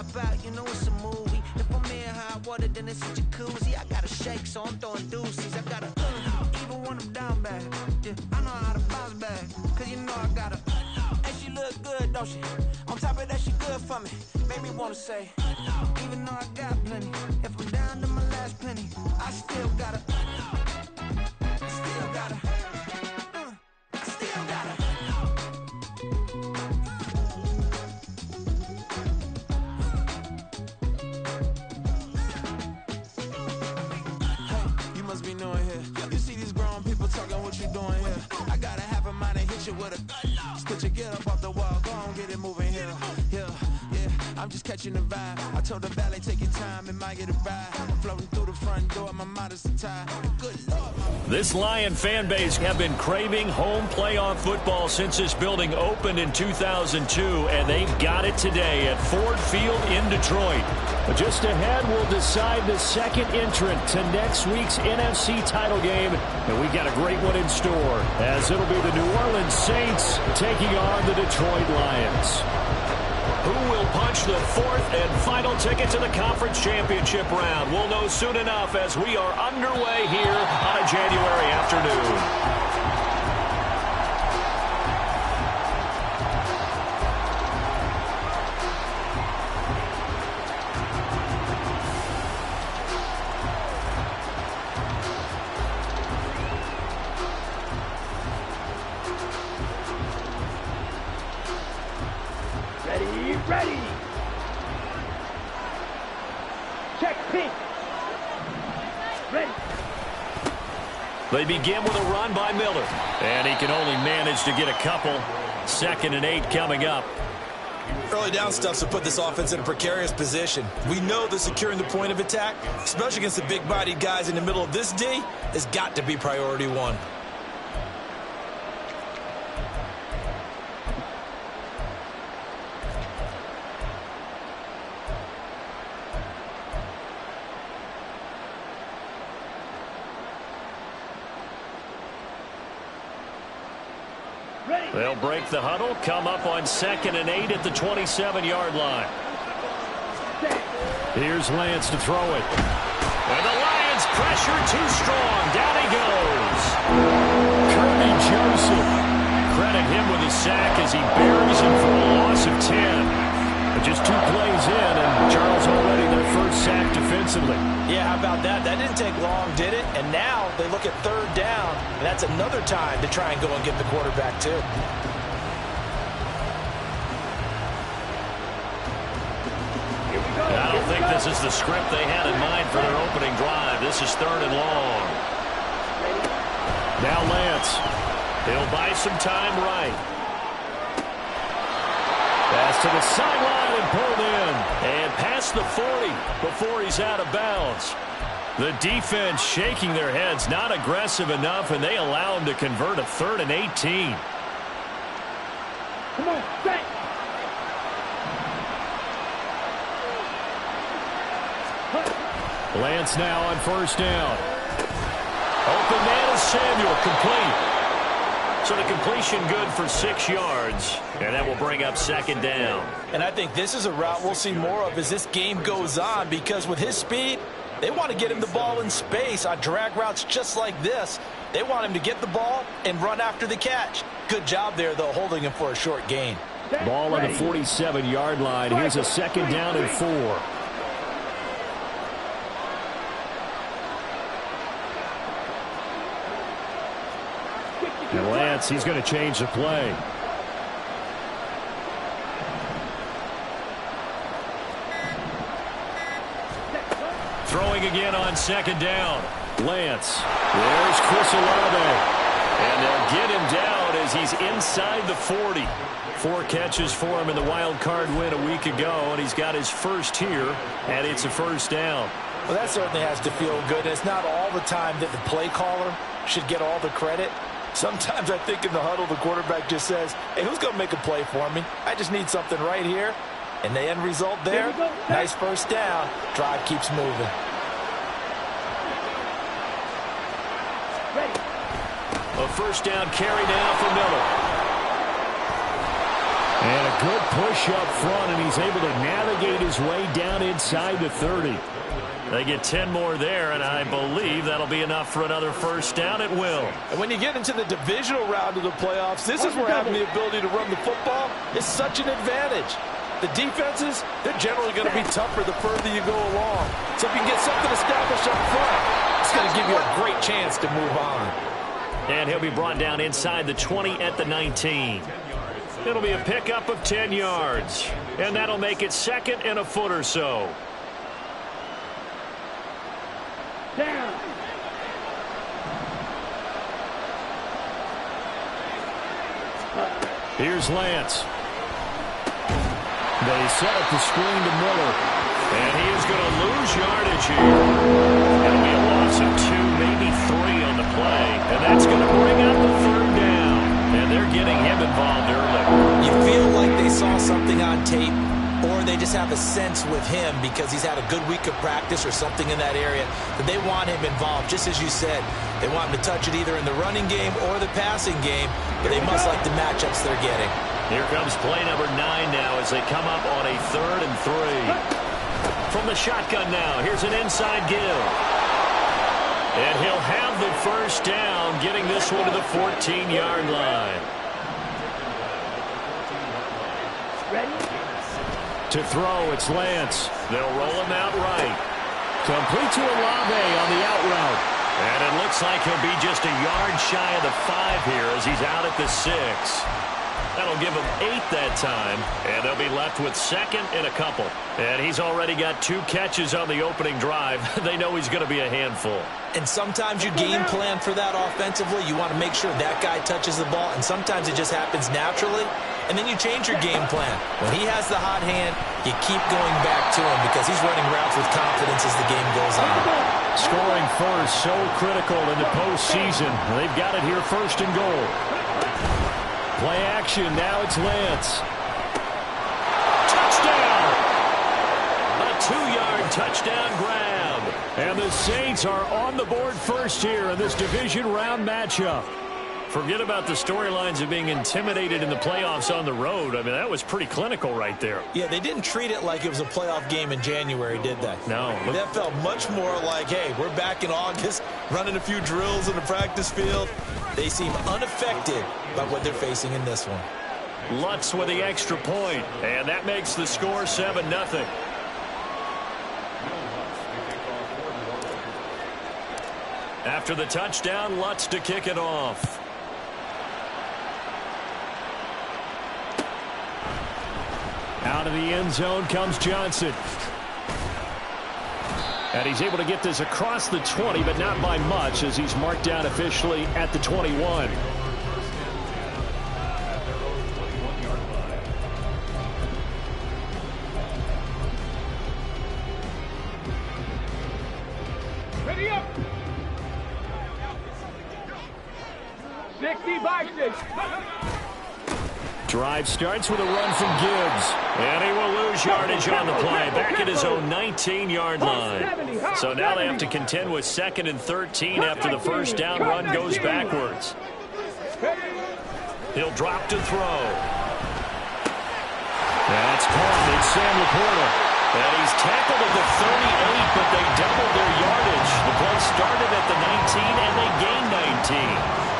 hop out, you know it's a movie. If I'm in hot water, then it's a jacuzzi. I gotta shake, so I'm throwing deuces. I gotta even when I'm down bad. Yeah, I know how to bounce back, cause you know I gotta. And she look good, don't she? On top of that, she good for me. Make me wanna say, even though I got plenty, if I'm down to my last penny, I still gotta. I still gotta. I still gotta. Hey, you must be new in here. You see these grown people talking, what you doing here? I gotta have a mind to hit you with a. Split your get up off the wall, go on, get it moving here. Yeah, I'm just catching the vibe. I told the valet, take your time, it might get a ride. Floating through the front door, my modest attire. Good Lord. This Lion fan base have been craving home playoff football since this building opened in 2002, and they've got it today at Ford Field in Detroit. But just ahead, we'll decide the second entrant to next week's NFC title game, and we've got a great one in store, as it'll be the New Orleans Saints taking on the Detroit Lions. Who will punch the fourth and final ticket to the conference championship round? We'll know soon enough as we are underway here on a January afternoon. Ready. Check pink. Ready. They begin with a run by Miller. And he can only manage to get a couple. 2nd and 8 coming up. Early down stuff's to put this offense in a precarious position. We know that securing the point of attack, especially against the big-bodied guys in the middle of this D, has got to be priority one. They'll break the huddle, come up on 2nd and 8 at the 27-yard line. Here's Lance to throw it. And the Lions pressure too strong. Down he goes. Kirby Joseph. Credit him with a sack as he buries him for a loss of 10. But just 2 plays in, and Charles already their first sack defensively. Yeah, how about that? That didn't take long, did it? And now they look at 3rd down, and that's another time to try and go and get the quarterback, too. I don't think this is the script they had in mind for their opening drive. This is 3rd and long. Now Lance. He'll buy some time right. Pass to the sideline and pulled in. And past the 40 before he's out of bounds. The defense shaking their heads, not aggressive enough, and they allow him to convert a 3rd and 18. Come on, set. Lance now on 1st down. Open man is Samuel, complete. So the completion good for 6 yards, and that will bring up 2nd down. And I think this is a route we'll see more of as this game goes on, because with his speed, they want to get him the ball in space on drag routes just like this. They want him to get the ball and run after the catch. Good job there, though, holding him for a short gain. Ball on the 47-yard line. Here's a 2nd down and 4. And Lance, he's going to change the play. Throwing again on 2nd down. Lance. There's Chris Olave. And they'll get him down as he's inside the 40. 4 catches for him in the wild card win a week ago, and he's got his first here, and it's a 1st down. Well, that certainly has to feel good. It's not all the time that the play caller should get all the credit. Sometimes I think in the huddle, the quarterback just says, hey, who's going to make a play for me? I just need something right here. And the end result there, nice 1st down. Drive keeps moving. A 1st down carry now for Miller. And a good push up front, and he's able to navigate his way down inside the 30. They get 10 more there, and I believe that'll be enough for another first down. It will. And when you get into the divisional round of the playoffs, this is where having the ability to run the football is such an advantage. The defenses, they're generally going to be tougher the further you go along. So if you can get something established up front, it's going to give you a great chance to move on. And he'll be brought down inside the 20 at the 19. It'll be a pickup of 10 yards. And that'll make it second and a foot or so. Down. Here's Lance. They set up the screen to Miller. And he is going to lose yardage here. It'll be a loss of 2, maybe 3 on the play. And that's going to bring up the third down. And they're getting him involved early. You feel like they saw something on tape, or they just have a sense with him because he's had a good week of practice or something in that area that they want him involved. Just as you said, they want him to touch it either in the running game or the passing game, but they must like the matchups they're getting. Here comes play number 9 now as they come up on a 3rd and 3. From the shotgun now, here's an inside give. And he'll have the first down, getting this one to the 14-yard line. Ready? To throw, it's Lance. They'll roll him out right. Complete to Olave on the out route. And it looks like he'll be just a yard shy of the 5 here as he's out at the 6. That'll give him 8 that time, and they'll be left with second and a couple. And he's already got 2 catches on the opening drive. They know he's going to be a handful. And sometimes you game plan for that offensively. You want to make sure that guy touches the ball, and sometimes it just happens naturally, and then you change your game plan. When he has the hot hand, you keep going back to him because he's running routes with confidence as the game goes on. Scoring first, so critical in the postseason. They've got it here first and goal. Play action, now it's Lance. Touchdown! A 2-yard touchdown grab. And the Saints are on the board first here in this division round matchup. Forget about the storylines of being intimidated in the playoffs on the road. I mean, that was pretty clinical right there. Yeah, they didn't treat it like it was a playoff game in January, did they? No. That felt much more like, hey, we're back in August, running a few drills in the practice field. They seem unaffected by what they're facing in this one. Lutz with the extra point, and that makes the score 7-0. After the touchdown, Lutz to kick it off. Out of the end zone comes Johnson. And he's able to get this across the 20, but not by much as he's marked down officially at the 21. Ready up. 60 by 6. Drive starts with a run from Gibbs. And he will lose yardage on the play. Back at his own 19-yard line. So now they have to contend with 2nd and 13 after the first down run goes backwards. He'll drop to throw. That's caught. It's Sam Laporta. And he's tackled at the 38, but they doubled their yardage. The play started at the 19, and they gained 19.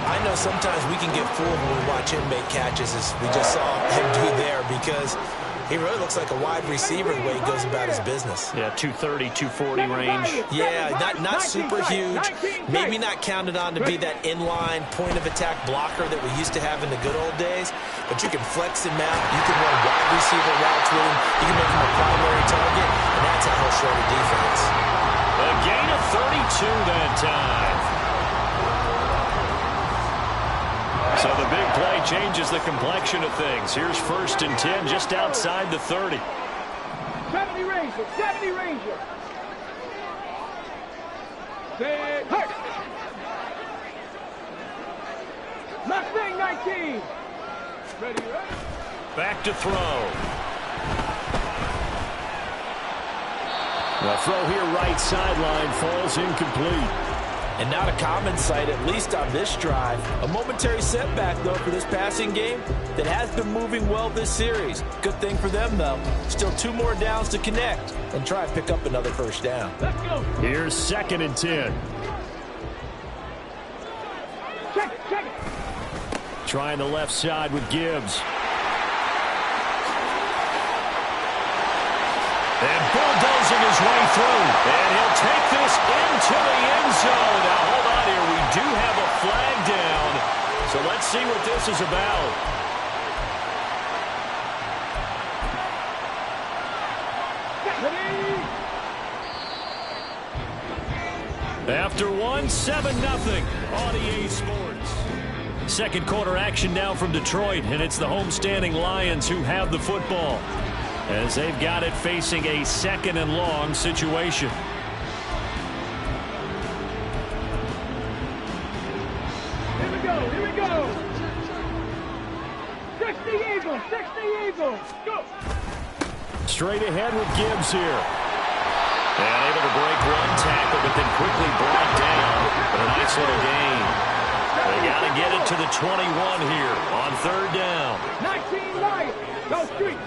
I know sometimes we can get fooled when we watch him make catches, as we just saw him do there, because he really looks like a wide receiver the way he goes about his business. Yeah, 230, 240 range. Yeah, not super huge. Maybe not counted on to be that inline point-of-attack blocker that we used to have in the good old days, but you can flex him out. You can run wide receiver routes with him. You can make him a primary target, and that's how he'll shred a defense. A gain of 32 that time. So the big play changes the complexion of things. Here's 1st and 10 just outside the 30. 70 Ranger, 70 Ranger. Say, hurt. Mustang 19. Ready, ready. Back to throw. The throw here right sideline falls incomplete. and not a common sight, at least on this drive. A momentary setback, though, for this passing game that has been moving well this series. Good thing for them, though. Still 2 more downs to connect and try and pick up another first down. Let's go. Here's 2nd and 10. Check it. Trying the left side with Gibbs. And bulldozing his way through. And he'll take this into the end zone. Now, hold on here. We do have a flag down. So let's see what this is about. After one, 7-0 on EA Sports. Second quarter action now from Detroit, and it's the homestanding Lions who have the football, as they've got it facing a 2nd and long situation. Here we go. 60 Eagles. Go. Straight ahead with Gibbs here. And able to break one tackle, but then quickly brought down. But a nice little gain. They got to get it to the 21 here on 3rd down. 19 Lions. Go Street.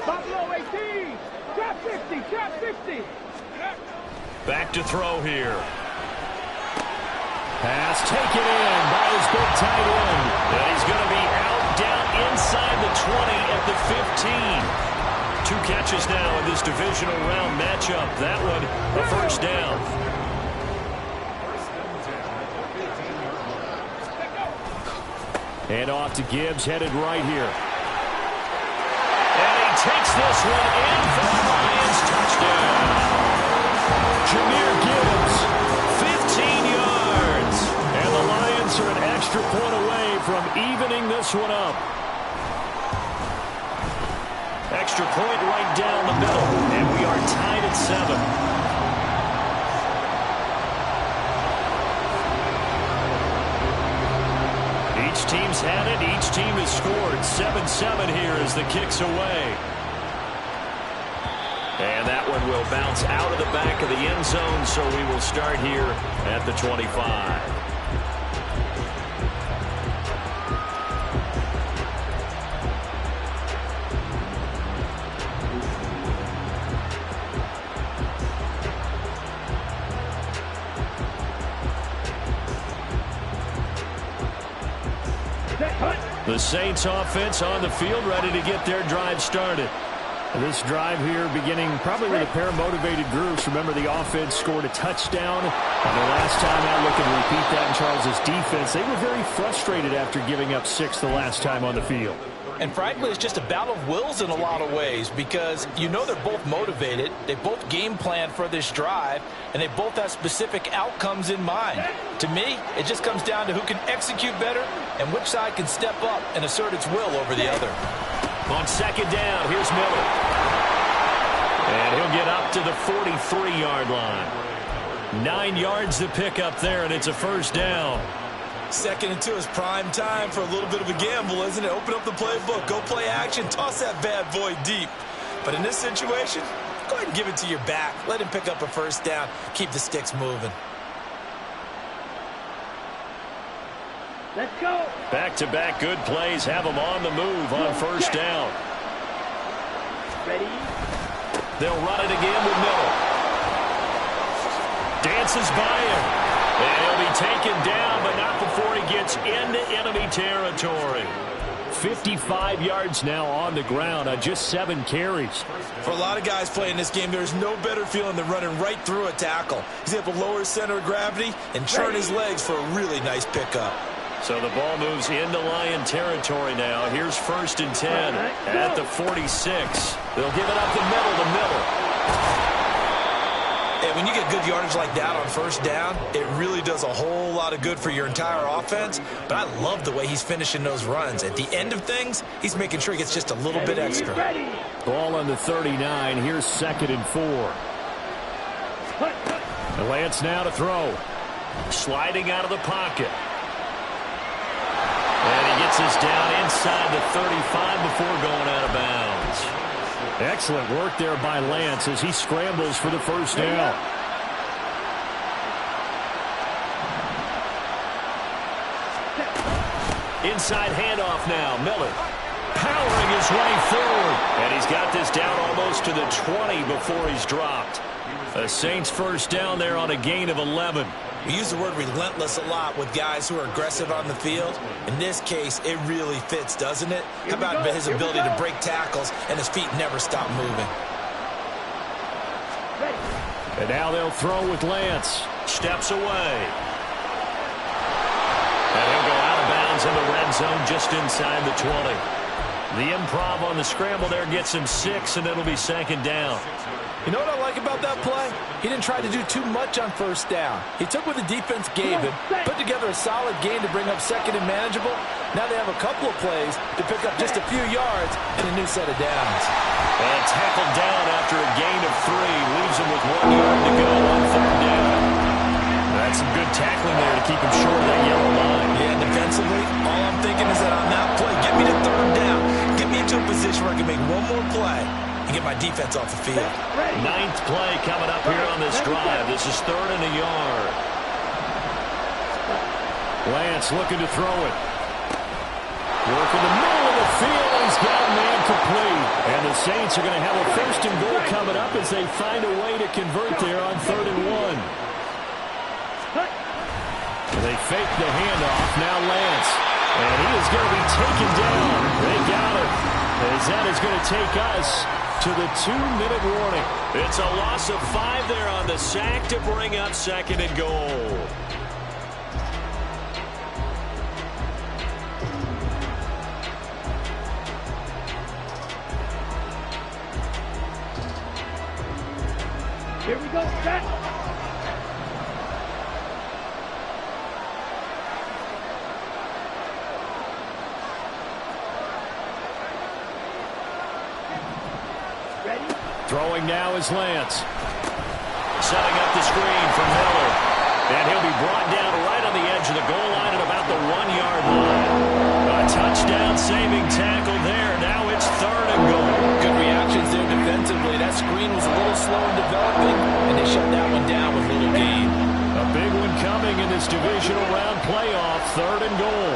Buffalo 18. Trap 50. Back to throw here. Pass taken in by his big tight end. And he's going to be out down inside the 20 at the 15. 2 catches now in this divisional round matchup. That one, a first down. And off to Gibbs, headed right here. And he takes this one in for the Lions. Touchdown. Jahmyr Gibbs, 15 yards. And the Lions are an extra point away from evening this one up. Extra point right down the middle, and we are tied at 7. Each team's had it. Each team has scored. 7-7 here as the kick's away. And that one will bounce out of the back of the end zone, so we will start here at the 25. The Saints offense on the field, ready to get their drive started. This drive here beginning probably with a pair of motivated groups. Remember, the offense scored a touchdown on the last time out. Looking to repeat that in Charles' defense. They were very frustrated after giving up 6 the last time on the field. And frankly, it's just a battle of wills in a lot of ways, because you know they're both motivated, they both game plan for this drive, and they both have specific outcomes in mind. To me, it just comes down to who can execute better and which side can step up and assert its will over the other. On 2nd down, here's Miller. And he'll get up to the 43-yard line. 9 yards to pick up there, and it's a first down. 2nd and 2 is prime time for a little bit of a gamble, isn't it? Open up the playbook, go play action, toss that bad boy deep. But in this situation, go ahead and give it to your back. Let him pick up a first down. Keep the sticks moving. Let's go. Back-to-back good plays have them on the move on first down. Ready? They'll run it again with Miller. Dances by him. And he'll be taken down, but not before he gets into enemy territory. 55 yards now on the ground on just 7 carries. For a lot of guys playing this game, there's no better feeling than running right through a tackle. He's able to lower his center of gravity and churn his legs for a really nice pickup. So the ball moves into Lion territory now. Here's 1st and 10 at the 46. They'll give it up the middle to Miller. And when you get good yardage like that on first down, it really does a whole lot of good for your entire offense. But I love the way he's finishing those runs. At the end of things, he's making sure he gets just a little bit extra. Ball on the 39. Here's 2nd and 4. And Lance now to throw. Sliding out of the pocket. And he gets us down inside the 35 before going out of bounds. Excellent work there by Lance as he scrambles for the first down. Inside handoff now. Miller powering his way forward. And he's got this down almost to the 20 before he's dropped. The Saints first down there on a gain of 11. We use the word relentless a lot with guys who are aggressive on the field. In this case, it really fits, doesn't it? How about his ability to break tackles and his feet never stop moving? And now they'll throw with Lance. Steps away. And he'll go out of bounds in the red zone just inside the 20. The improv on the scramble there gets him 6, and it'll be second down. You know what I like about that play? He didn't try to do too much on first down. He took what the defense gave him, put together a solid gain to bring up second and manageable. Now they have a couple of plays to pick up just a few yards and a new set of downs. And tackled down after a gain of 3. Leaves him with 1 yard to go on third down. That's some good tackling there to keep him short of that yellow line. Yeah, defensively, all I'm thinking is that on that play, get me to third down. Get me into a position where I can make one more play and get my defense off the field. 9th play coming up here on this drive. This is 3rd and a yard. Lance looking to throw it. Work in the middle of the field. He's got man complete. And the Saints are going to have a 1st and goal coming up as they find a way to convert there on 3rd and 1. They fake the handoff. Now Lance. And he is going to be taken down. They got him. As that is going to take us to the 2-minute warning. It's a loss of 5 there on the sack to bring up 2nd and goal. Here we go, set. Throwing now is Lance. Setting up the screen for Miller. And he'll be brought down right on the edge of the goal line at about the 1-yard line. A touchdown-saving tackle there. Now it's 3rd and goal. Good reactions there defensively. That screen was a little slow in developing, and they shut that one down with little gain. A big one coming in this divisional round playoff. 3rd and goal.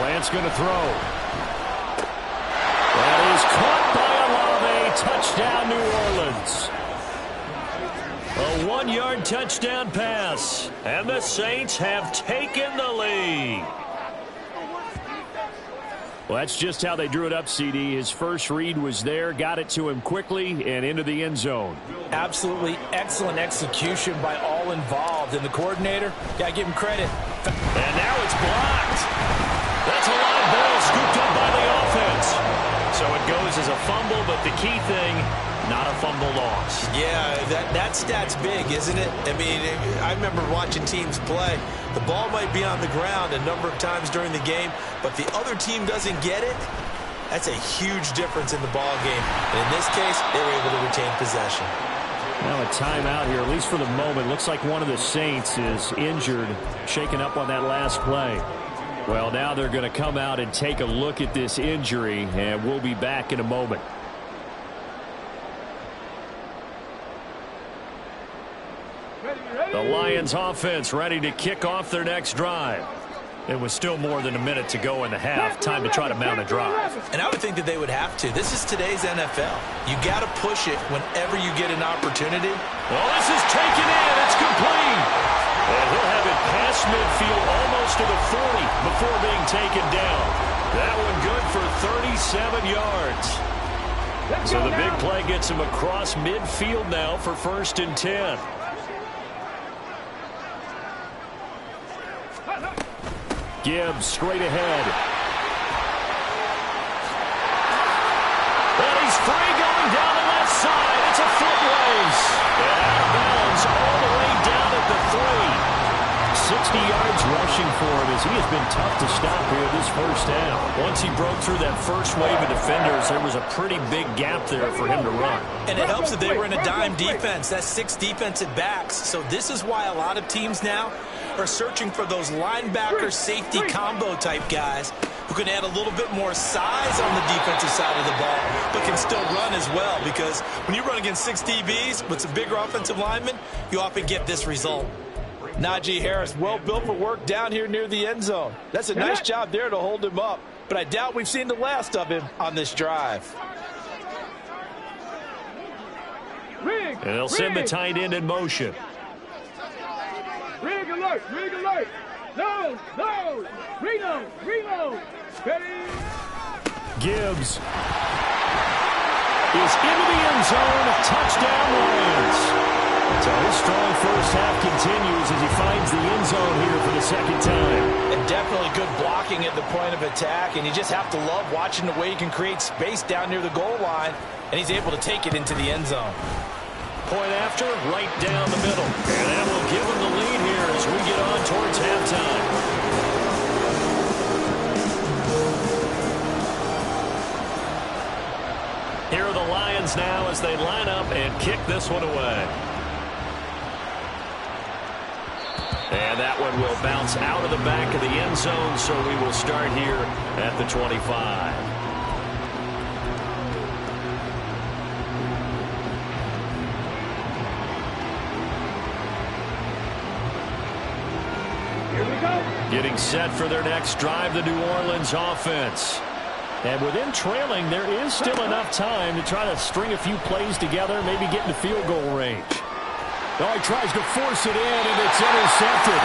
Lance going to throw. That is caught by Olave. Touchdown, New Orleans. A 1-yard touchdown pass. And the Saints have taken the lead. Well, that's just how they drew it up, CD. His first read was there, got it to him quickly, and into the end zone. Absolutely excellent execution by all involved. And the coordinator, got to give him credit. And now it's blocked. That's a live ball scooped up by the offense. So it goes as a fumble, but the key thing, not a fumble loss. Yeah, that stat's big, isn't it? I mean, I remember watching teams play. The ball might be on the ground a number of times during the game, but the other team doesn't get it. That's a huge difference in the ball game. And in this case, they were able to retain possession. Now a timeout here, at least for the moment. Looks like one of the Saints is injured, shaken up on that last play. Well, now they're going to come out and take a look at this injury, and we'll be back in a moment. The Lions offense ready to kick off their next drive. It was still more than a minute to go in the half. Time to try to mount a drive. And I would think that they would have to. This is today's NFL. You got to push it whenever you get an opportunity. Well, this is taken in. It's complete. And he'll have it past midfield almost to the 40 before being taken down. That one good for 37 yards. So the big play gets him across midfield now for 1st and 10. Gibbs straight ahead. And he's free going down the left side. It's a foot race. And out of bounds all the way down at the 3. 60 yards rushing for him as he has been tough to stop here this first half. Once he broke through that first wave of defenders, there was a pretty big gap there for him to run. And it helps that they were in a dime defense. That's 6 defensive backs. So this is why a lot of teams now are searching for those linebacker safety combo type guys who can add a little bit more size on the defensive side of the ball, but can still run as well, because when you run against 6 DBs with some bigger offensive linemen, you often get this result. Najee Harris, well built for work down here near the end zone. That's a nice job there to hold him up, but I doubt we've seen the last of him on this drive. And they'll send the tight end in motion. Rig alert, rig alert. No, no, reload, reload. Ready. Gibbs is into the end zone. Touchdown Lions. So his strong first half continues as he finds the end zone here for the second time. And definitely good blocking at the point of attack, and you just have to love watching the way he can create space down near the goal line, and he's able to take it into the end zone. Point after, right down the middle. And that will give him the lead here as we get on towards halftime. Here are the Lions now as they line up and kick this one away. And that one will bounce out of the back of the end zone, so we will start here at the 25. Getting set for their next drive, the New Orleans offense. And with them trailing, there is still enough time to try to string a few plays together, maybe get into field goal range. Oh, he tries to force it in, and it's intercepted.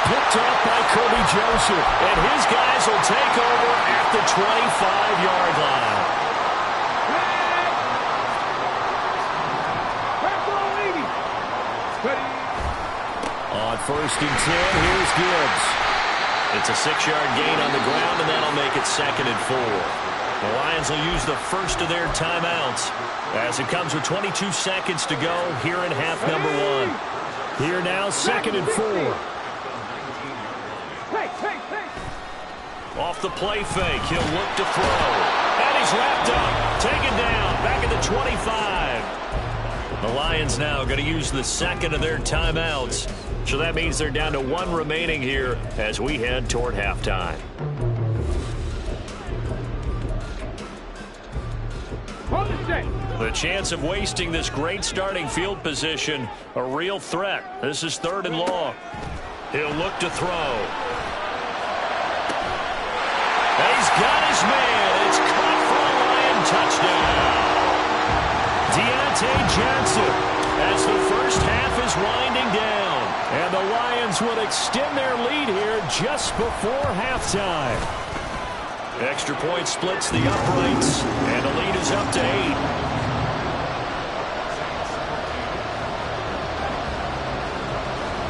Picked up by Kirby Joseph. And his guys will take over at the 25-yard line. On 1st and 10, here's Gibbs. It's a 6-yard gain on the ground, and that'll make it 2nd and 4. The Lions will use the first of their timeouts as it comes with 22 seconds to go here in half number 1. Here now, 2nd and 4. Off the play fake, he'll look to throw. And he's wrapped up, taken down, back at the 25. The Lions now going to use the second of their timeouts. So that means they're down to 1 remaining here as we head toward halftime. The chance of wasting this great starting field position, a real threat. This is 3rd and long. He'll look to throw. And he's got his man. It's caught for a Lion touchdown. Deontay Johnson as the first half is winding down. And the Lions will extend their lead here just before halftime. Extra point splits the uprights, and the lead is up to 8.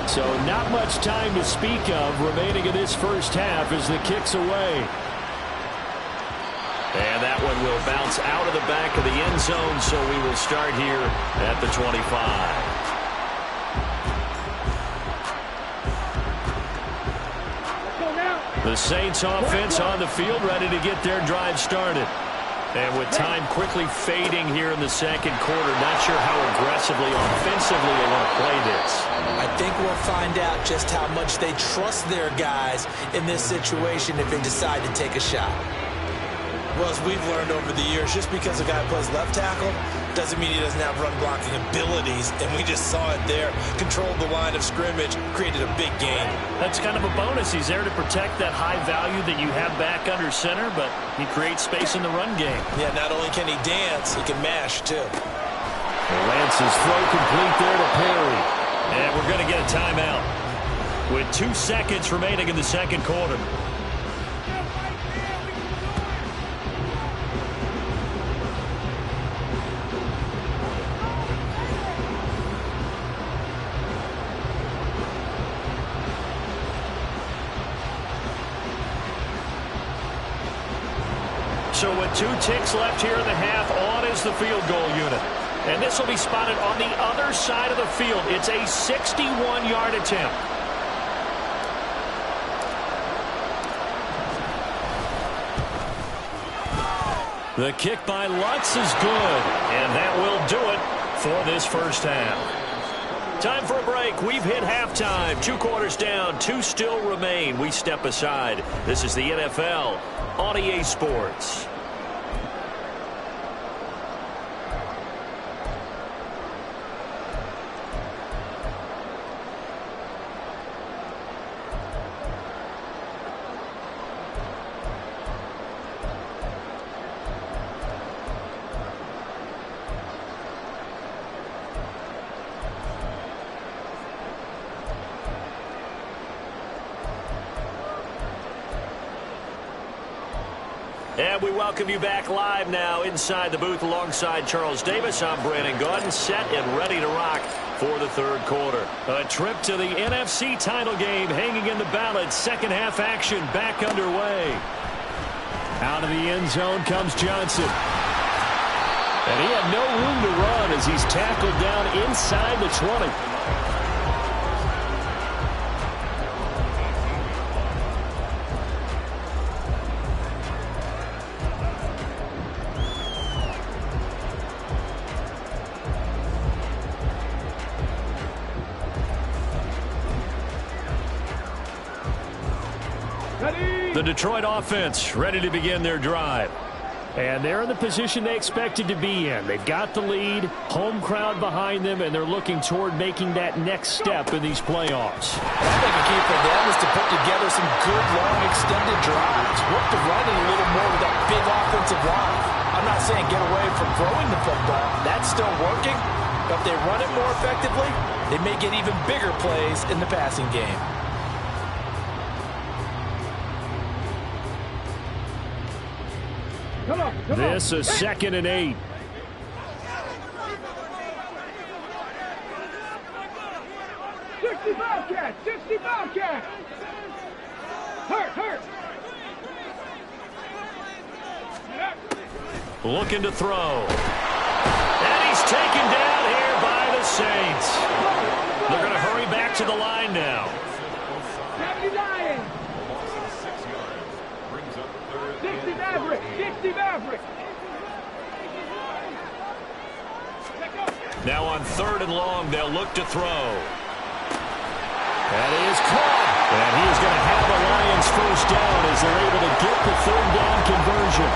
So not much time to speak of remaining in this first half as the kick's away. And that one will bounce out of the back of the end zone, so we will start here at the 25. The Saints offense on the field, ready to get their drive started. And with time quickly fading here in the second quarter, not sure how aggressively offensively they want to play this. I think we'll find out just how much they trust their guys in this situation if they decide to take a shot. Well, as we've learned over the years, just because a guy plays left tackle doesn't mean he doesn't have run blocking abilities, and we just saw it there. Controlled the line of scrimmage, created a big gain. That's kind of a bonus. He's there to protect that high value that you have back under center, but he creates space in the run game. Yeah, not only can he dance, he can mash, too. Lance's throw complete there to Perry. And we're going to get a timeout with 2 seconds remaining in the second quarter. So with 2 ticks left here in the half, on is the field goal unit. And this will be spotted on the other side of the field. It's a 61-yard attempt. The kick by Lutz is good. And that will do it for this first half. Time for a break. We've hit halftime. 2 quarters down, 2 still remain. We step aside. This is the NFL on EA Sports. And we welcome you back live now inside the booth alongside Charles Davis. I'm Brandon Gaudin, set and ready to rock for the third quarter. A trip to the NFC title game hanging in the balance. Second half action back underway. Out of the end zone comes Johnson. And he had no room to run as he's tackled down inside the 20. The Detroit offense ready to begin their drive. And they're in the position they expected to be in. They've got the lead, home crowd behind them, and they're looking toward making that next step in these playoffs. I think the key for them is to put together some good, long, extended drives. Work the running a little more with that big offensive line. I'm not saying get away from throwing the football. That's still working. But if they run it more effectively, they may get even bigger plays in the passing game. This is 2nd and 8. Bobcat! Hurt! Looking to throw. And he's taken down here by the Saints. They're going to hurry back to the line now. 60 Maverick! Now on 3rd and long, they'll look to throw. That is caught. And he is going to have the Lions first down as they're able to get the 3rd down conversion.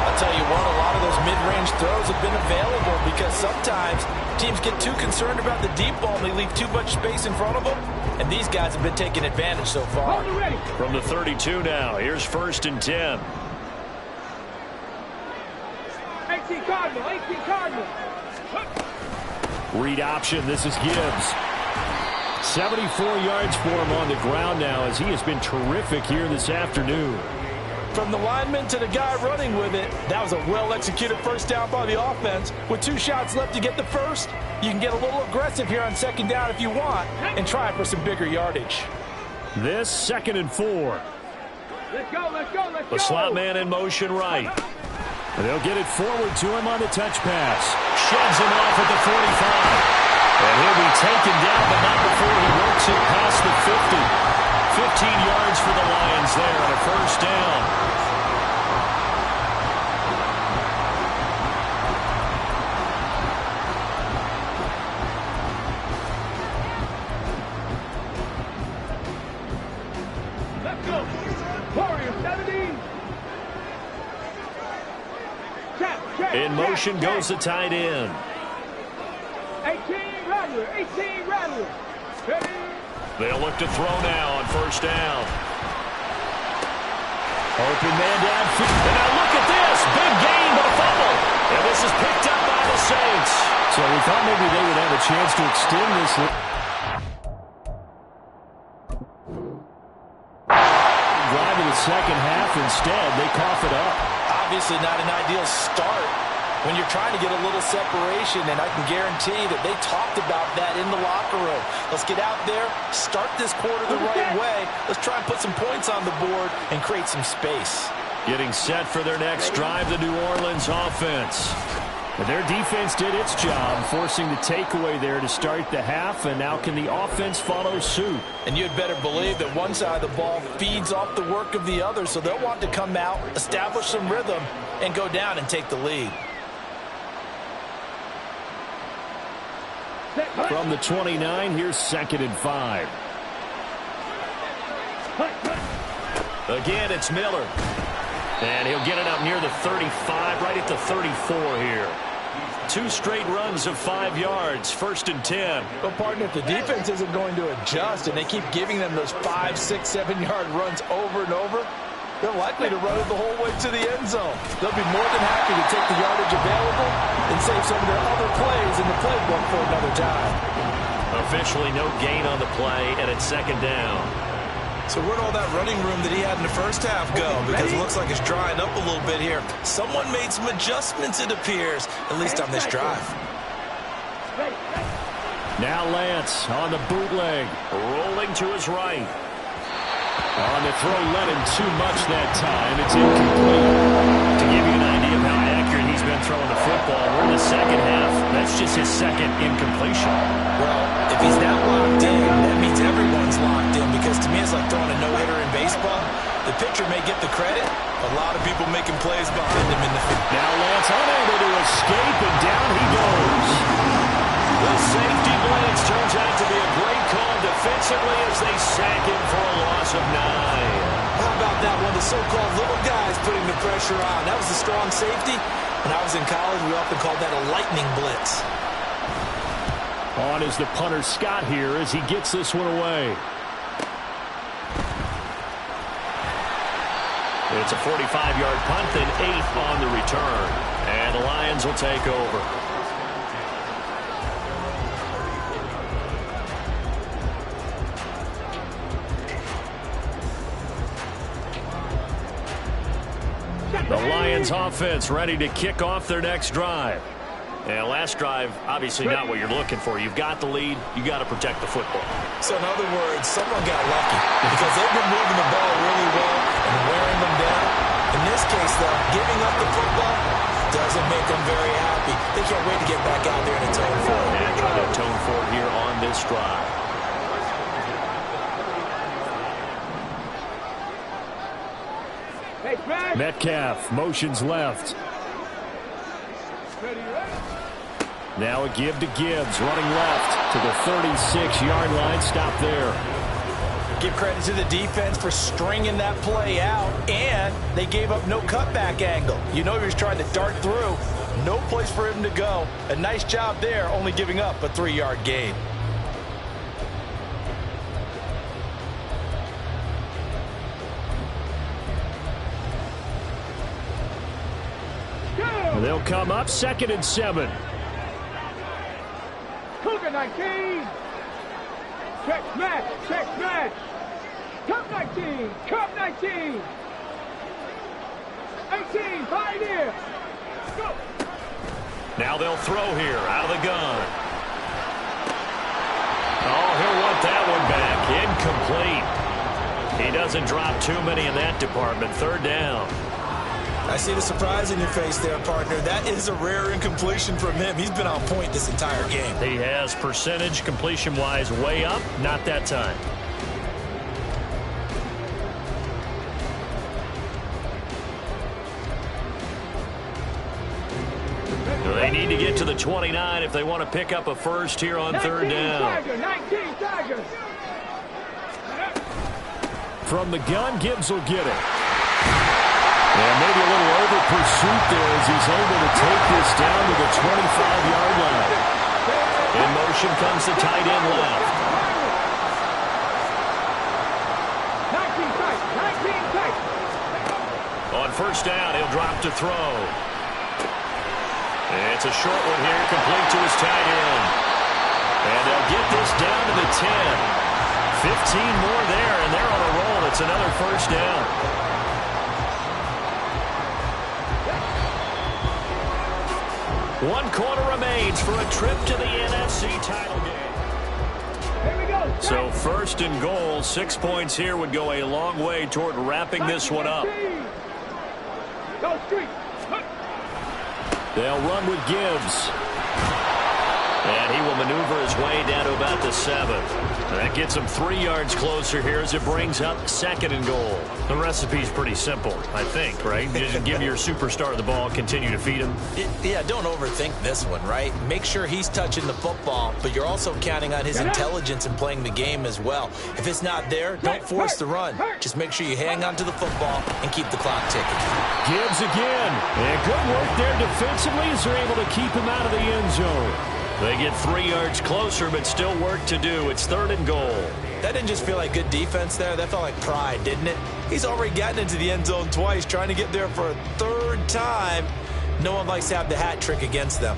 I'll tell you what, a lot of those mid-range throws have been available because sometimes teams get too concerned about the deep ball and they leave too much space in front of them. And these guys have been taking advantage so far. From the 32 now, here's 1st and 10. 18 Cardinal. Read option. This is Gibbs. 74 yards for him on the ground now as he has been terrific here this afternoon. From the lineman to the guy running with it, that was a well-executed first down by the offense. With 2 shots left to get the first, you can get a little aggressive here on 2nd down if you want and try for some bigger yardage. This 2nd and 4. Let's go. The slot man in motion right. And they'll get it forward to him on the touch pass. Sheds him off at the 45. And he'll be taken down, but not before he works it past the 50. 15 yards for the Lions there on a first down. Let's go. Warriors 17. In motion goes the tight end. 18 Rattler. They'll look to throw now on first down. Open man downfield. And now look at this. Big gain, but a fumble. And this is picked up by the Saints. So we thought maybe they would have a chance to extend this. Drive in the second half. Instead, they cough it up. Obviously not an ideal start when you're trying to get a little separation, and I can guarantee that they talked about that in the locker room. Let's get out there, start this quarter the right way. Let's try and put some points on the board and create some space. Getting set for their next drive, the New Orleans offense. But their defense did its job, forcing the takeaway there to start the half, and now can the offense follow suit? And you'd better believe that one side of the ball feeds off the work of the other, so they'll want to come out, establish some rhythm, and go down and take the lead. From the 29, here's 2nd and 5. Again, it's Miller. And he'll get it up near the 35, right at the 34 here. 2 straight runs of 5 yards, 1st and 10. Well, partner, if the defense isn't going to adjust and they keep giving them those 5, 6, 7-yard runs over and over, they're likely to run it the whole way to the end zone. They'll be more than happy to take the yardage available and save some of their other plays in the playbook for another time. Officially no gain on the play, and it's 2nd down. So where'd all that running room that he had in the first half go? Because it looks like it's drying up a little bit here. Someone made some adjustments, it appears, at least on this drive. Now Lance on the bootleg, rolling to his right. On the throw, led him too much that time. It's incomplete. To give you an idea of how accurate he's been throwing the football, we're in the second half. That's just his second incompletion. Well, if he's not locked in, that means everyone's locked in, because to me it's like throwing a no-hitter in baseball. The pitcher may get the credit, a lot of people making plays behind him in the field. Now Lance unable to escape, and down he goes. The safety blitz turns out to be a great call defensively as they sack him for a loss of 9. How about that one? The so-called little guys putting the pressure on. That was a strong safety. When I was in college, we often called that a lightning blitz. On is the punter Scott here as he gets this one away. It's a 45-yard punt, then 8 on the return. And the Lions will take over. The Lions offense ready to kick off their next drive. And last drive, obviously not what you're looking for. You've got the lead. You got to protect the football. So in other words, someone got lucky because they've been moving the ball really well and wearing them down. In this case, though, giving up the football doesn't make them very happy. They can't wait to get back out there and atone for it. And try to atone for it here on this drive. Metcalf motions left. Now a give to Gibbs, running left to the 36-yard line. Stop there. Give credit to the defense for stringing that play out, and they gave up no cutback angle. You know he was trying to dart through. No place for him to go. A nice job there, only giving up a 3-yard gain. They'll come up 2nd and 7. Cougar 19. Check smash. Check smash. Cup 19. Cup 19. 18. Pioneer. Go. Now they'll throw here out of the gun. Oh, he'll want that one back. Incomplete. He doesn't drop too many in that department. 3rd down. I see the surprise in your face there, partner. That is a rare incompletion from him. He's been on point this entire game. He has percentage completion-wise way up. Not that time. They need to get to the 29 if they want to pick up a first here on 3rd down. Tiger, 19 Tigers. From the gun, Gibbs will get it. And maybe a little over pursuit there as he's able to take this down to the 25-yard line. In motion comes the tight end left. 19 tight. On 1st down, he'll drop to throw. It's a short one here, complete to his tight end. And they'll get this down to the 10. 15 more there, and they're on a roll. It's another 1st down. One quarter remains for a trip to the NFC title game. Here we go. So 1st and goal, 6 points here would go a long way toward wrapping this one up. Go street. They'll run with Gibbs. And he will maneuver his way down to about the 7. That gets him 3 yards closer here as it brings up 2nd and goal. The recipe's pretty simple, I think, right? Just give your superstar the ball, continue to feed him. Yeah, don't overthink this one, right? Make sure he's touching the football, but you're also counting on his intelligence in playing the game as well. If it's not there, don't force the run. Just make sure you hang on to the football and keep the clock ticking. Gibbs again. And good work there defensively as they're able to keep him out of the end zone. They get 3 yards closer, but still work to do. It's 3rd and goal. That didn't just feel like good defense there. That felt like pride, didn't it? He's already gotten into the end zone twice, trying to get there for a 3rd time. No one likes to have the hat trick against them.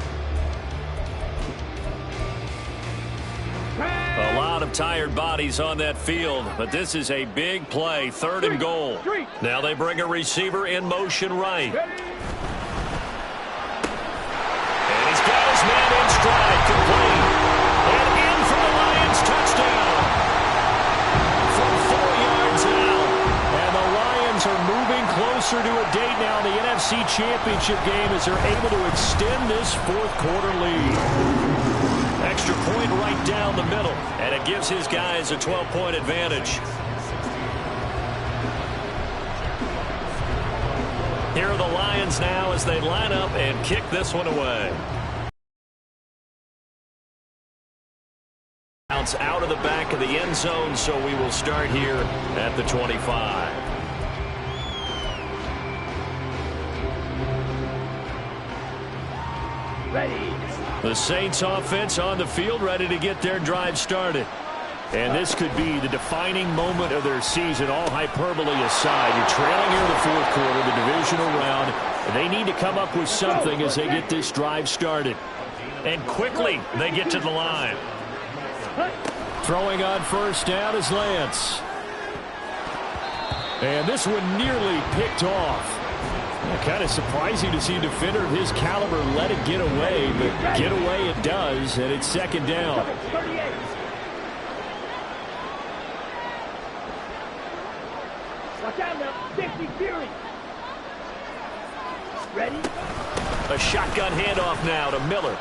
A lot lot of tired bodies on that field, but this is a big play, 3rd and goal. Now they bring a receiver in motion right. And he's got his man in stride, complete. And in for the Lions touchdown. From 4 yards out. And the Lions are moving closer to a date now in the NFC Championship game as they're able to extend this 4th quarter lead. Extra point right down the middle, and it gives his guys a 12-point advantage. Here are the Lions now as they line up and kick this one away. Bounce out of the back of the end zone, so we will start here at the 25. Ready. The Saints offense on the field, ready to get their drive started. And this could be the defining moment of their season, all hyperbole aside. You're trailing here in the 4th quarter, the divisional round. And they need to come up with something as they get this drive started. And quickly, they get to the line. Throwing on 1st down is Lance. And this one nearly picked off. Kind of surprising to see a defender of his caliber let it get away, but get away it does, and it's 2nd down. Watch out now, 60 Fury. Ready? A shotgun handoff now to Miller.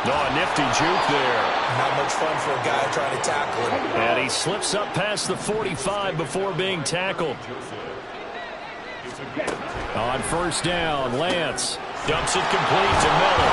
Oh, a nifty juke there. Not much fun for a guy trying to tackle him. And he slips up past the 45 before being tackled. On 1st down, Lance dumps it complete to Miller.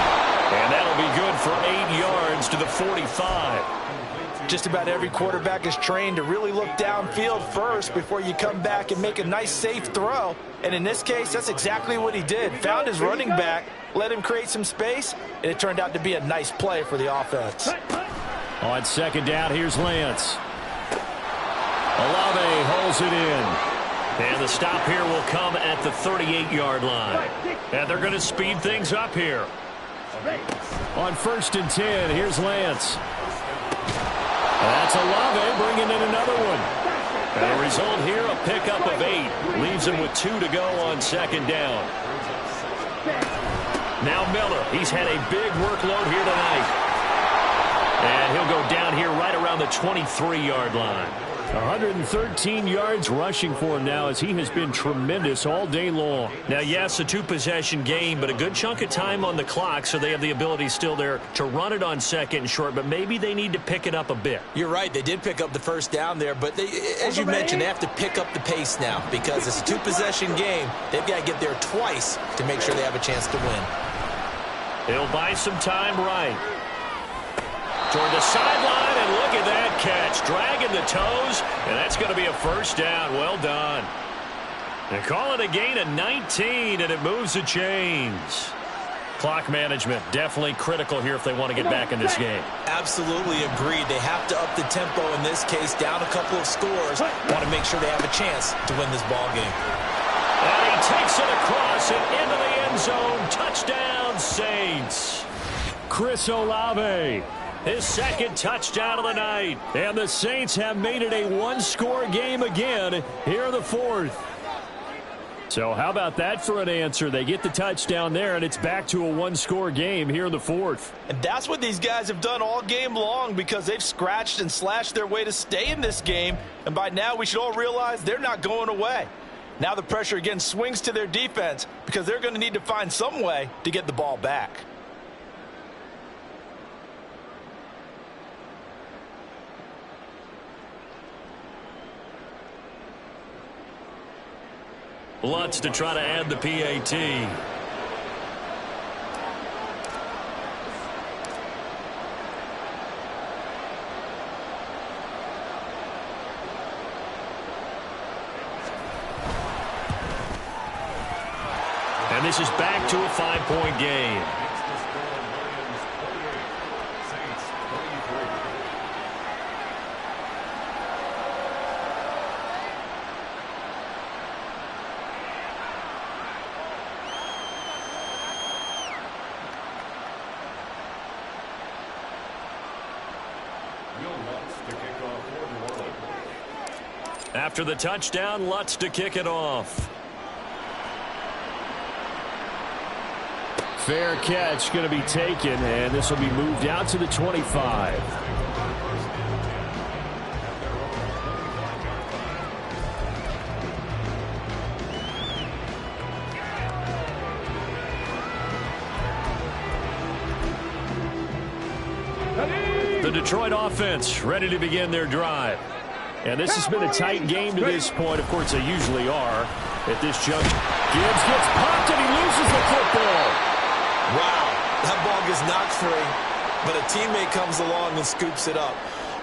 And that'll be good for 8 yards to the 45. Just about every quarterback is trained to really look downfield first before you come back and make a nice, safe throw. And in this case, that's exactly what he did. Found his running back, let him create some space, and it turned out to be a nice play for the offense. On 2nd down, here's Lance. Olave holds it in. And the stop here will come at the 38-yard line. And they're going to speed things up here. On 1st and 10, here's Lance. That's Olave bringing in another one. And the result here, a pickup of 8. Leaves him with 2 to go on 2nd down. Now Miller. He's had a big workload here tonight. And he'll go down here right around the 23-yard line. 113 yards rushing for him now as he has been tremendous all day long. Now, yes, a 2-possession game, but a good chunk of time on the clock, so they have the ability still there to run it on 2nd and short, but maybe they need to pick it up a bit. You're right. They did pick up the 1st down there, but as you mentioned, they have to pick up the pace now because it's a 2-possession game. They've got to get there twice to make sure they have a chance to win. He'll buy some time right. Toward the sideline, and look at that catch. Dragging the toes, and that's going to be a 1st down. Well done. They call it a gain of 19, and it moves the chains. Clock management, definitely critical here if they want to get back in this game. Absolutely agreed. They have to up the tempo in this case, down a couple of scores. Want to make sure they have a chance to win this ball game. And he takes it across and into the end zone. Touchdown, Saints. Chris Olave. His 2nd touchdown of the night. And the Saints have made it a 1-score game again here in the 4th. So how about that for an answer? They get the touchdown there, and it's back to a 1-score game here in the 4th. And that's what these guys have done all game long because they've scratched and slashed their way to stay in this game. And by now we should all realize they're not going away. Now the pressure again swings to their defense because they're going to need to find some way to get the ball back. Lutz to try to add the PAT. And this is back to a 5-point game. Will Lutz After the touchdown, Lutz to kick it off. Fair catch going to be taken, and this will be moved out to the 25. The Detroit offense ready to begin their drive. And this has been a tight game to this point. Of course, they usually are at this juncture. Gibbs gets popped and he loses the football. Wow, that ball gets knocked free, but a teammate comes along and scoops it up.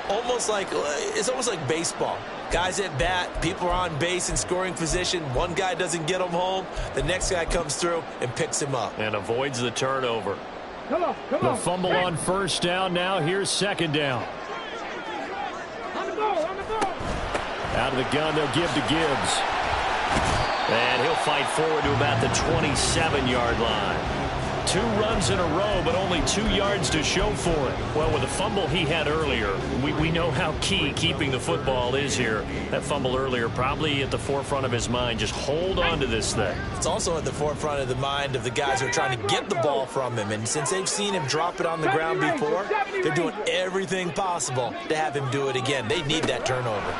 It's almost like baseball. Guys at bat, people are on base in scoring position. One guy doesn't get him home. The next guy comes through and picks him up. And avoids the turnover. Come on. The fumble on first down now. Here's second down. On the ball. Out of the gun, they'll give to Gibbs. And he'll fight forward to about the 27-yard line. 2 runs in a row, but only 2 yards to show for it. Well, with the fumble he had earlier, we know how key keeping the football is here. That fumble earlier probably at the forefront of his mind. Just hold on to this thing. It's also at the forefront of the mind of the guys who are trying to get the ball from him. And since they've seen him drop it on the ground before, they're doing everything possible to have him do it again. They need that turnover.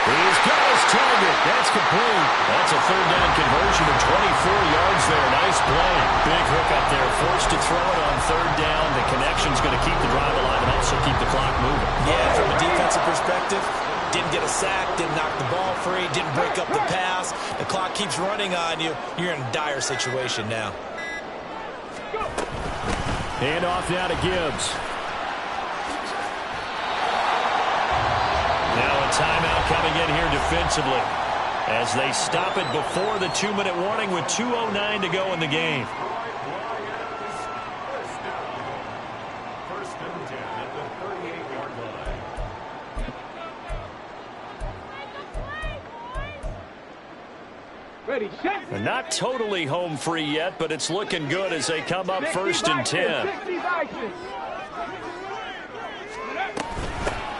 He's got his target. That's complete. That's a third down conversion of 24 yards there. Nice play. Big hook up there. Forced to throw it on third down. The connection's going to keep the drive alive and also keep the clock moving. Yeah, from a defensive perspective, didn't get a sack, didn't knock the ball free, didn't break up the pass. The clock keeps running on you. You're in a dire situation now. Hand off now to Gibbs. Now a timeout coming in here defensively as they stop it before the 2-minute warning with 2:09 to go in the game. First and 10 at the 38-yard line. Ready, set. They're not totally home free yet, but it's looking good as they come up first and 10.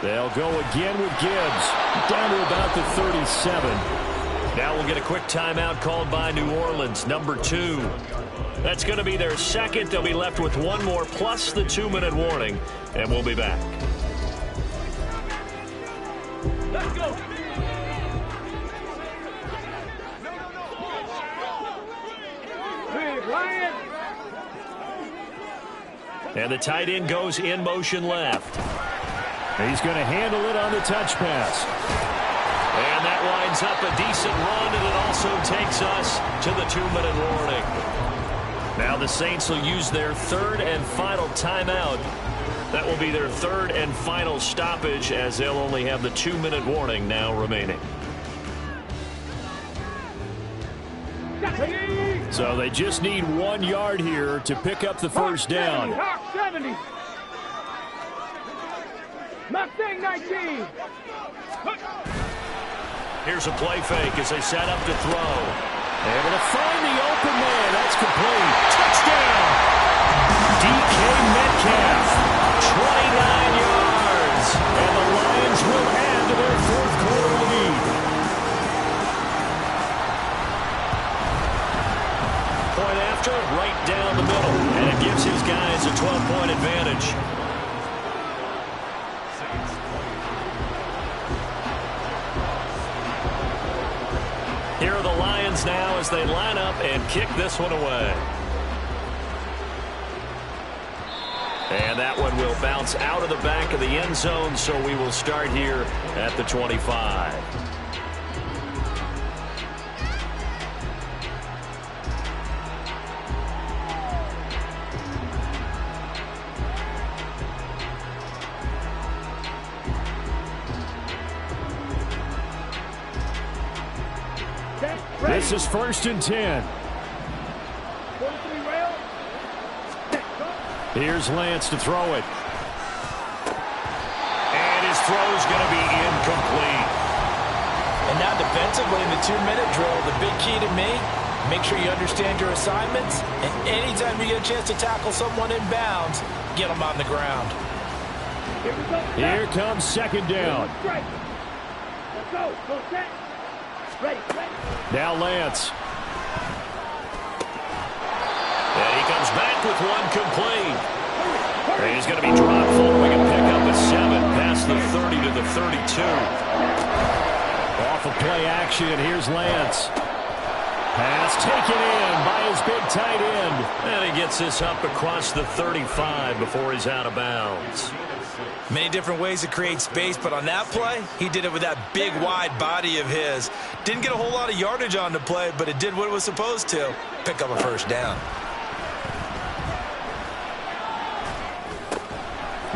They'll go again with Gibbs, down to about the 37. Now we'll get a quick timeout called by New Orleans, number 2. That's going to be their second. They'll be left with 1 more plus the 2-minute warning, and we'll be back. Let's go. Big Lion. And the tight end goes in motion left. He's going to handle it on the touch pass. And that winds up a decent run, and it also takes us to the 2-minute warning. Now the Saints will use their third and final timeout. That will be their third and final stoppage as they'll only have the 2-minute warning now remaining. So they just need 1 yard here to pick up the first down. 70. Mustang 19. Here's a play fake as they set up to throw. Able to find the open man. That's complete. Touchdown. DK Metcalf. 29 yards. And the Lions will add to their 4th quarter lead. Point after, right down the middle. And it gives his guys a 12-point advantage. Here are the Lions now as they line up and kick this one away. And that one will bounce out of the back of the end zone, so we will start here at the 25. This is 1st and 10. Here's Lance to throw it. And his throw's going to be incomplete. And now defensively in the 2-minute drill, the big key to me, make sure you understand your assignments. And anytime you get a chance to tackle someone in bounds, get them on the ground. Here comes second down. Strike. Let's go. Go set. Ready. Now Lance. And he comes back with one complete. And he's going to be dropped following a pickup at 7 past the 30 to the 32. Off of play action, here's Lance. Pass taken in by his big tight end. And he gets this up across the 35 before he's out of bounds. Many different ways to create space, but on that play, he did it with that big, wide body of his. Didn't get a whole lot of yardage on the play, but it did what it was supposed to. Pick up a first down.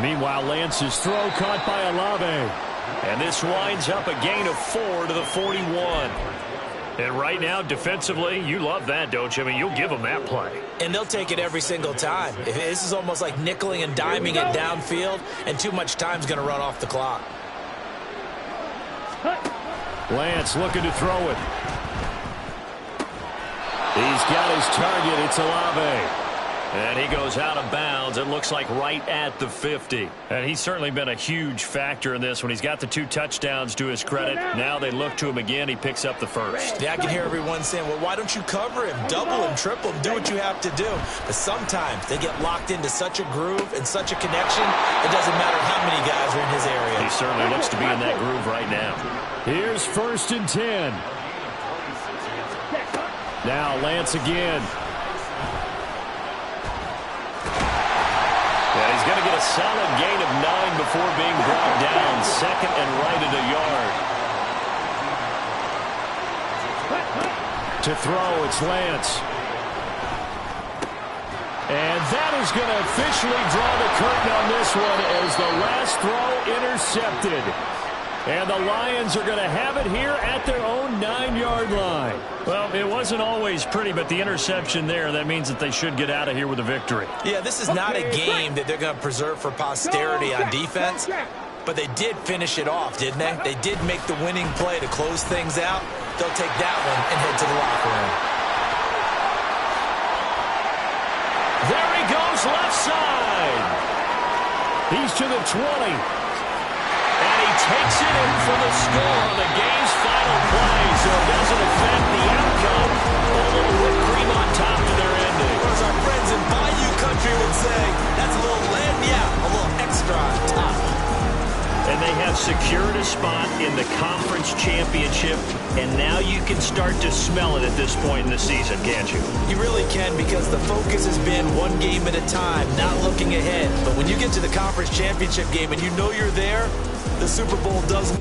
Meanwhile, Lance's throw caught by Olave. And this winds up a gain of 4 to the 41. And right now, defensively, you love that, don't you? I mean, you'll give them that play. And they'll take it every single time. This is almost like nickeling and diming it downfield, and too much time's going to run off the clock. Lance looking to throw it. He's got his target. It's Olave. And he goes out of bounds, it looks like right at the 50. And he's certainly been a huge factor in this when he's got the 2 touchdowns to his credit. Now they look to him again. He picks up the first. Yeah, I can hear everyone saying, well, why don't you cover him? Double him, triple him, do what you have to do. But sometimes they get locked into such a groove and such a connection, it doesn't matter how many guys are in his area. He certainly looks to be in that groove right now. Here's 1st and 10. Now Lance again. Yeah, he's going to get a solid gain of 9 before being brought down. 2nd and right at a yard. To throw, it's Lance. And that is going to officially draw the curtain on this one as the last throw intercepted. And the Lions are going to have it here at their own 9-yard line. Well, it wasn't always pretty, but the interception there, that means that they should get out of here with a victory. Yeah, this is not a game that they're going to preserve for posterity on defense, but they did finish it off, didn't they? They did make the winning play to close things out. They'll take that one and head to the locker room. There he goes, left side. He's to the 20. And he takes it in for the score on the game's final play, so it doesn't affect the outcome. A little whipped cream on top to their ending. Or as our friends in Bayou Country would say, that's a little land, yeah, a little extra on top. And they have secured a spot in the conference championship, and now you can start to smell it at this point in the season, can't you? You really can, because the focus has been one game at a time, not looking ahead. But when you get to the conference championship game and you know you're there, the Super Bowl doesn't